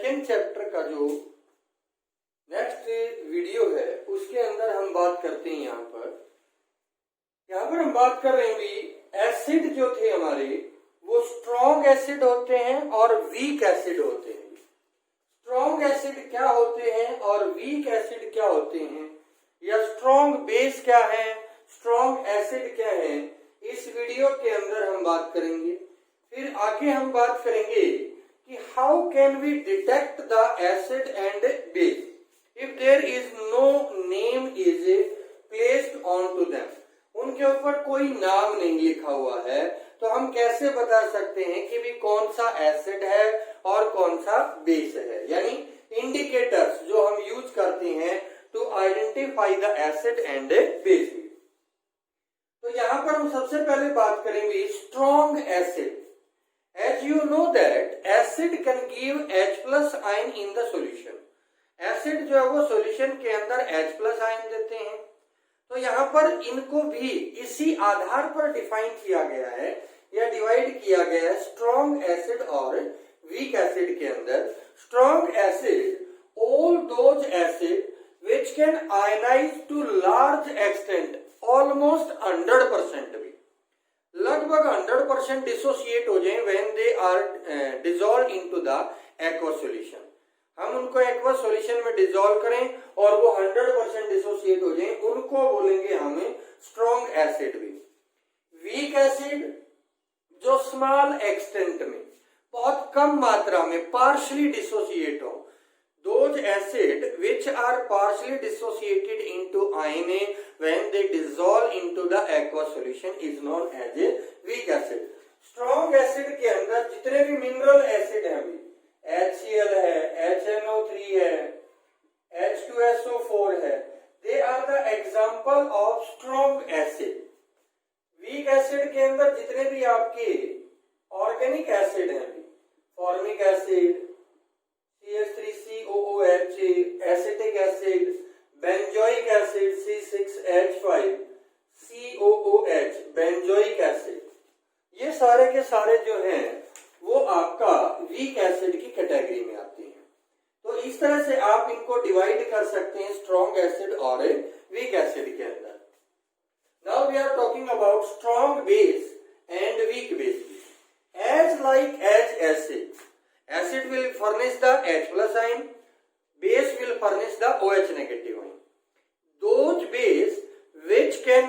Second chapter का जो next video है उसके अंदर हम बात करते हैं। यहाँ पर हम बात कर रहे हैं भी एसिड जो थे हमारे वो स्ट्रॉन्ग एसिड होते हैं और वीक एसिड होते हैं। स्ट्रॉन्ग एसिड क्या होते हैं और वीक एसिड क्या होते हैं, या स्ट्रॉन्ग बेस क्या है, स्ट्रॉन्ग एसिड क्या है, इस वीडियो के अंदर हम बात करेंगे। फिर आगे हम बात करेंगे कि how can we detect the acid and base if there is no name is placed on to them. उनके ऊपर कोई नाम नहीं लिखा हुआ है तो हम कैसे बता सकते हैं कि भी कौन सा एसिड है और कौन सा बेस है, यानी इंडिकेटर्स जो हम यूज करते हैं to identify the acid and base. तो यहां पर हम सबसे पहले बात करेंगे strong acid. As you know that acid can give H+ ion in the solution. Acid जो है वो सॉल्यूशन के अंदर H+ आयन देते हैं। तो यहाँ पर इनको भी इसी आधार पर डिफाइन किया गया है या डिवाइड किया गया है स्ट्रॉन्ग एसिड और वीक एसिड के अंदर। Strong acid all those acid which can ionize to large extent almost 100% भी, लगभग 100% डिसोसिएट हो जाएं when they are dissolved into the aqueous solution। हम उनको एक्वस सॉल्यूशन में डिसॉल्व करें और वो 100% डिसोसिएट हो जाएं, उनको बोलेंगे हमें स्ट्रॉन्ग एसिड भी। वीक एसिड जो स्मॉल एक्सटेंट में, बहुत कम मात्रा में पार्शियली डिसोसिएट हो, those acid which are partially dissociated into ion when they dissolve into the aqueous solution is known as a weak acid। strong acid के अंदर जितने भी मिनरल एसिड हैं अभी HCl है, HNO3 है, H2SO4 है, they are the example of strong acid। weak acid के अंदर जितने भी आपके ऑर्गेनिक एसिड हैं, formic acid, CH3COOH, acetic acid, benzoic acid C6H5, COOH, benzoic acid, ये सारे के सारे जो हैं वो आपका वीक एसिड की कैटेगरी में आते हैं। तो इस तरह से आप इनको डिवाइड कर सकते हैं स्ट्रॉन्ग एसिड और वीक एसिड के अंदर। Now we are talking about strong base and weak base. As like as acid, acid will furnish the H+ ion, base will furnish the OH negative ion। those base which can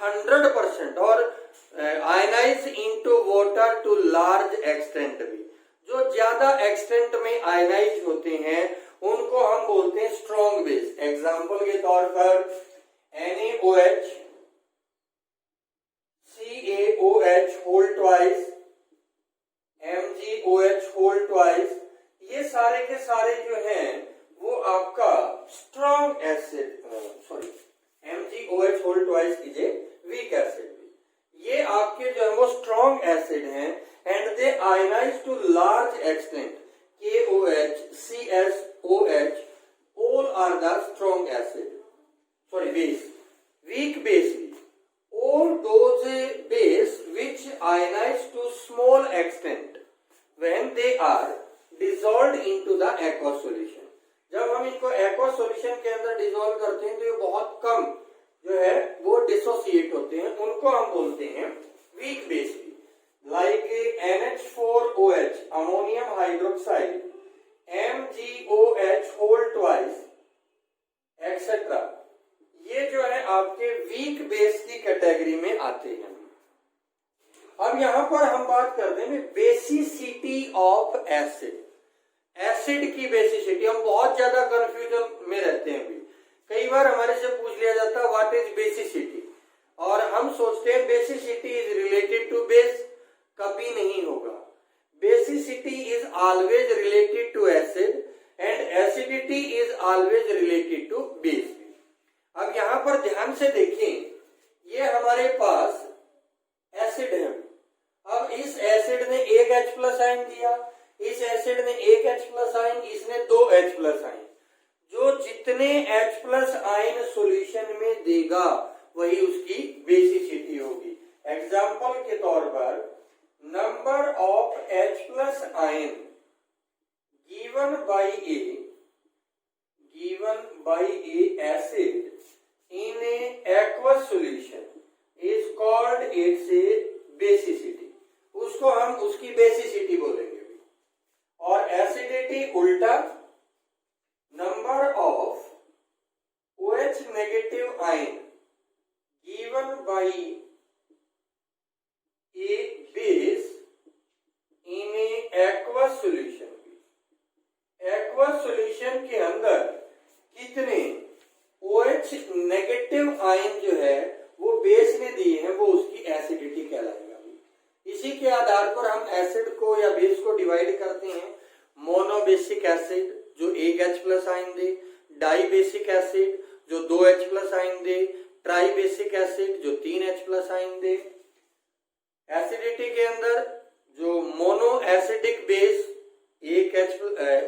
100% or ionize into water to large extent भी, जो ज्यादा extent में ionise होते हैं उनको हम बोलते हैं स्ट्रॉन्ग बेस। एग्जाम्पल के तौर पर NaOH, CaOH whole twice, MgOH whole twice, ये सारे के सारे जो हैं वो आपका strong acid, sorry MgOH whole twice is a weak acid. ये आपके जो है वो स्ट्रॉन्ग एसिड हैं and they ionize to large extent. KOH, CSOH all are the strong acid, sorry base। weak base भी, all those base which ionize to small extent when they are dissolved into the aqueous solution। जब हम इनको aqueous solution के अंदर dissolve करते हैं तो ये बहुत कम जो है वो डिसोसिएट होते हैं, उनको हम बोलते हैं वीक बेस भी। Like NH4OH ammonium hydroxide, MgOH whole twice etcetera, ये जो है आपके वीक बेस की कैटेगरी में आते हैं। अब यहां पर हम बात कर रहे हैं बेसिसिटी ऑफ एसिड। एसिड की बेसिसिटी, हम बहुत ज्यादा कंफ्यूजन में रहते हैं। अभी कई बार हमारे से पूछ लिया जाता है व्हाट इज बेसिसिटी, और हम सोचते हैं basicity is related to base. कभी नहीं होगा। Basicity is always related to acid and acidity is always related to base. अब यहां पर ध्यान से देखें, ये हमारे पास एसिड है। अब इस एसिड ने एक H+ आयन दिया, इस एसिड ने एक H+ आयन, इसने 2 H+ आयन। जो जितने H+ आयन सॉल्यूशन में देगा वही उसकी बेसिसिटी होगी। एग्जाम्पल के तौर पर number of H+ ion given by a acid in a aqueous solution is called its basicity. उसको हम उसकी बेसिसिटी बोलेंगे भी। और एसिडिटी उल्टा number of OH negative ion given by a base in a aqueous solution। aqueous solution के अंदर कितने OH नेगेटिव आयन जो है वो बेस ने दिए हैं, वो उसकी एसिडिटी कहलाएगा। इसी के आधार पर हम एसिड को या बेस को डिवाइड करते हैं। मोनोबेसिक एसिड जो एक H प्लस आयन दे, डाई बेसिक एसिड जो 2 H प्लस आयन दे, ट्राई बेसिक एसिड जो 3 H प्लस आयन दे। एसिडिटी के अंदर जो मोनो एसिडिक बेस एक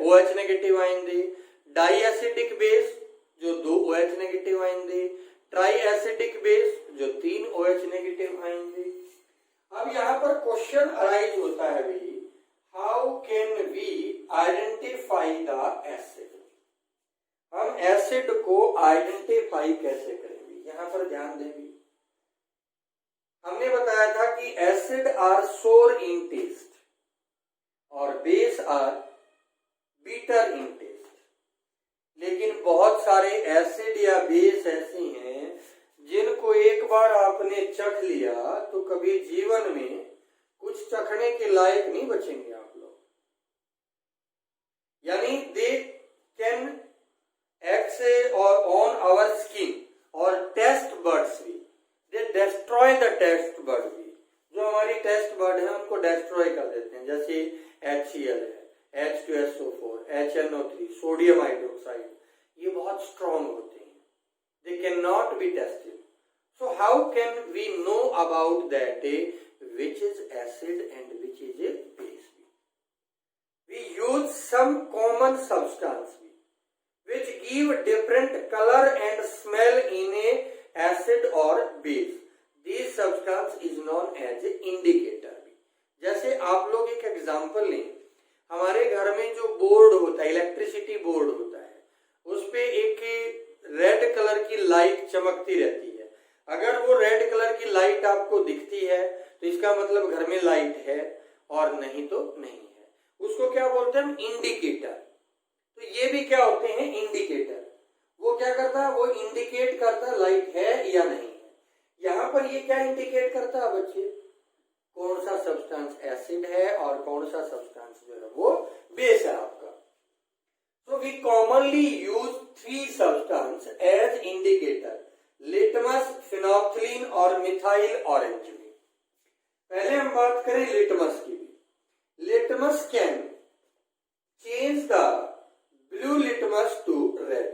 OH नेगेटिव आयन दे, डाई एसिडिक बेस जो 2 OH नेगेटिव आयन दे, ट्राई एसिडिक बेस जो 3 OH negative ion दे। अब यहाँ पर क्वेश्चन अराइज होता है भाई, how can we identify the acid. हम एसिड को आइडेंटिफाई कैसे करेंगे, यहाँ पर ध्यान देंगे। हमने बताया था कि acid are sour in taste और base are bitter in taste. लेकिन बहुत सारे एसिड या बेस ऐसे हैं जिनको एक बार आपने चख लिया तो कभी जीवन में कुछ चखने के लायक नहीं बचेंगे आप लोग। यानी they can act on our skin और टेस्ट बर्ड्स भी, they destroy the taste bud भी। जो हमारी टेस्ट बर्ड है उनको डिस्ट्रॉय कर देते हैं, जैसे HCl है, H2SO4, HNO3, सोडियम हाइड्रोक्साइड, ये बहुत स्ट्रॉन्ग होते हैं, they cannot be tested. So how can we know about that which is acid and which is a base? We use some common substance which give different color and smell in a acid or base. This substance is known as indicator. जैसे आप लोग एक example लें, हमारे घर में जो board होता है, इलेक्ट्रिसिटी बोर्ड होता है, उस पे एक रेड कलर की लाइट चमकती रहती है। अगर वो रेड कलर की लाइट आपको दिखती है तो इसका मतलब घर में लाइट है, और नहीं तो नहीं है। उसको क्या बोलते हैं, इंडिकेटर। तो ये भी क्या होते हैं, इंडिकेटर। वो क्या करता है, वो इंडिकेट करता है लाइट है या नहीं है। यहाँ पर ये क्या इंडिकेट करता है बच्चे, कौन सा सब्सटेंस एसिड है और कौन सा सब्सटेंस जो है वो बेस है आपका। So we commonly use 3 substances as indicator: litmus, फिनोक्थिलीन और मिथाइल ऑरेंज में। पहले हम बात करें लिटमस की। Litmus can change the blue litmus to red.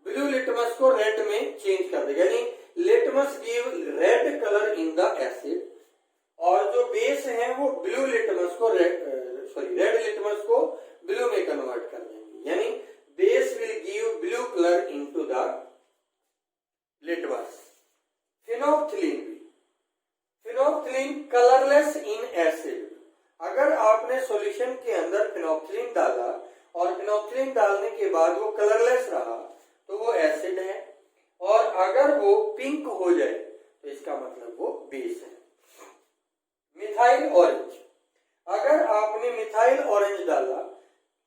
Blue litmus को रेड में चेंज कर देगा, यानी litmus give red colour in the acid, और जो बेस है वो ब्लू लिटमस को रेड लिटमस को ब्लू में कन्वर्ट कर देंगे, यानी base will give blue colour into the litmus. Phenolphthalein भी, फिनोक्थिलीन कलरलेस इन एसिड। अगर आपने सॉल्यूशन के अंदर फिनोक्थिलीन डाला और फिनोक्थिलीन डालने के बाद वो कलरलेस रहा तो वो एसिड है, और अगर वो पिंक हो जाए तो इसका मतलब वो बेस है। मिथाइल ऑरेंज, अगर आपने मिथाइल ऑरेंज डाला,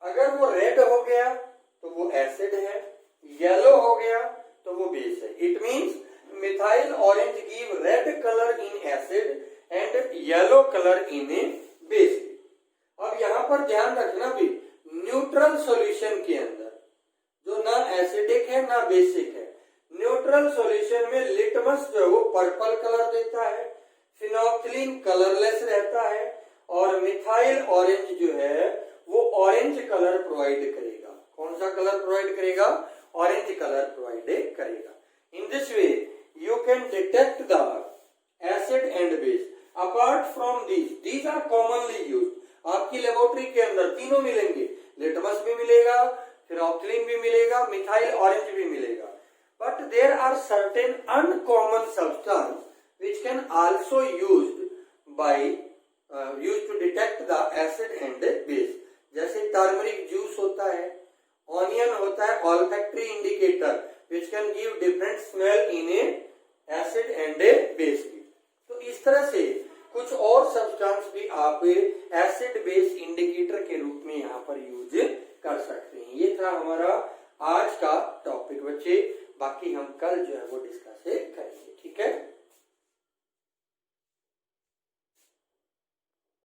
अगर वो रेड हो गया तो वो एसिड है, येलो हो गया तो वो बेस है। It means methyl orange give red colour in acid and yellow colour in A base. अब यहाँ पर ध्यान रखना भी, न्यूट्रल सॉल्यूशन के अंदर जो ना एसिडिक है ना बेसिक है, न्यूट्रल सॉल्यूशन में लिटमस जो है वो पर्पल कलर देता है, फिनोक्थिलीन कलरलेस रहता है, और मिथाइल ऑरेंज जो है वो ऑरेंज कलर प्रोवाइड करेगा। कौन सा कलर प्रोवाइड करेगा, ऑरेंज कलर प्रोवाइड करेगा। In this way you can detect the acid and base. Apart from these are commonly used. आपकी लेबोरेटरी के अंदर तीनों मिलेंगे, लिटमस भी मिलेगा, फिनोक्थिलीन भी मिलेगा, मिथाइल ऑरेंज भी मिलेगा। But there are certain uncommon substance which can also used to detect the acid and base. जैसे टर्मरिक जूस होता है, ऑनियन होता है olfactory indicator which can give different smell in A acid and A base. तो इस तरह से कुछ और सब्सटेंस भी आप एसिड बेस इंडिकेटर के रूप में यहाँ पर यूज कर सकते हैं। ये था हमारा आज का टॉपिक बच्चे, बाकी हम कल जो है वो डिस्कस करेंगे, ठीक है।